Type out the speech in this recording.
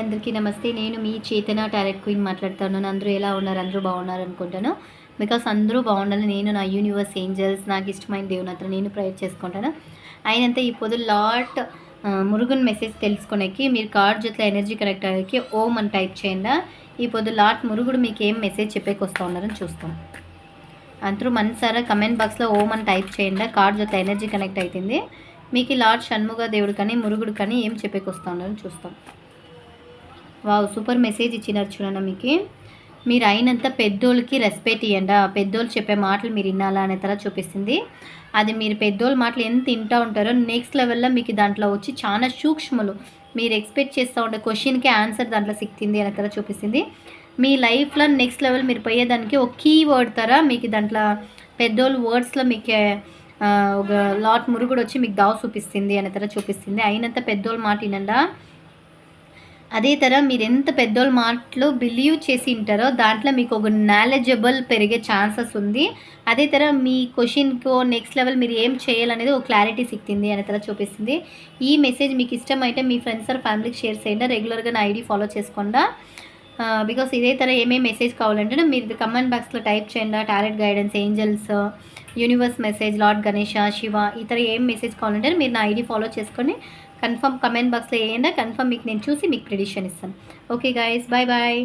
అందరికీ నమస్తే. నేను మీ చేతన టారెట్ క్వీన్ మాట్లాడుతున్నాను. అందరూ ఎలా ఉన్నారు? అందరూ బాగున్నారు అనుకుంటాను. బికాస్ అందరూ బాగుండాలి. నేను నా యూనివర్స్ ఏంజల్స్ నాకు ఇష్టమైన దేవుని నేను ప్రేయర్ చేసుకుంటాను. అయినంత ఈ పొద్దు లాట్ మురుగున్ మెసేజ్ తెలుసుకునేకి మీరు కార్డ్ జొత్ల ఎనర్జీ కనెక్ట్ అయ్యేకి ఓం అని టైప్ చేయండి. ఈ పొద్దు లాట్ మురుగుడు మీకు ఏం మెసేజ్ చెప్పేకి వస్తూ ఉన్నారని చూస్తాం. అందరూ మనసారా కమెంట్ బాక్స్లో ఓం అని టైప్ చేయండి. కార్డ్ జొత్ల ఎనర్జీ కనెక్ట్ అవుతుంది. మీకు లార్డ్ షణ్ముగ దేవుడు కానీ మురుగుడు కానీ ఏం చెప్పేకి వస్తూ ఉన్నారని చూస్తాం. వావ్, సూపర్ మెసేజ్ ఇచ్చినారు చూడండి. మీకు మీరు అయినంత పెద్దోళ్ళకి రెస్పెక్ట్ ఇవ్వండి. పెద్దోళ్ళు చెప్పే మాటలు మీరు వినాలా అనే తర చూపిస్తుంది. అది మీరు పెద్దోళ్ళ మాటలు ఎంత వింటూ ఉంటారో నెక్స్ట్ లెవెల్లో మీకు దాంట్లో వచ్చి చాలా సూక్ష్మలు మీరు ఎక్స్పెక్ట్ చేస్తూ ఉండే క్వశ్చన్కి ఆన్సర్ దాంట్లో సిక్కింది అనే తర చూపిస్తుంది. మీ లైఫ్లో నెక్స్ట్ లెవెల్ మీరు పోయేదానికి ఒక కీ వర్డ్ తర మీకు దాంట్లో పెద్దోళ్ళు వర్డ్స్లో మీకు ఒక లాట్ మురుగుడు వచ్చి మీకు దావ చూపిస్తుంది అనే తర చూపిస్తుంది. అయినంత పెద్దోళ్ళ మాట వినండా. అదే తర మీరు ఎంత పెద్దోళ్ళ మాటలు బిలీవ్ చేసి ఉంటారో దాంట్లో మీకు ఒక నాలెడ్జబుల్ పెరిగే ఛాన్సెస్ ఉంది. అదే తర మీ క్వశ్చన్కో నెక్స్ట్ లెవెల్ మీరు ఏం చేయాలనేది ఒక క్లారిటీ సిక్కింది అనే తర చూపిస్తుంది. ఈ మెసేజ్ మీకు ఇష్టమైతే మీ ఫ్రెండ్స్ ఆర్ ఫ్యామిలీకి షేర్ చేయండి. రెగ్యులర్గా నా ఐడి ఫాలో చేసుకోండి. బికాస్ ఇదే తర ఏమేమి మెసేజ్ కావాలంటే మీరు కమెంట్ బాక్స్లో టైప్ చేయండి. Tarot guidance, angels, universe message, lord Ganesha, Shiva ఇతర ఏం మెసేజ్ కావాలంటే మీరు నా ఐడి ఫాలో చేసుకొని కన్ఫర్మ్ కమెంట్ బాక్స్లో వేయండి. కన్ఫర్మ్ మీకు నేను చూసి మీకు ప్రెడిక్షన్ ఇస్తాను. Okay guys, bye bye.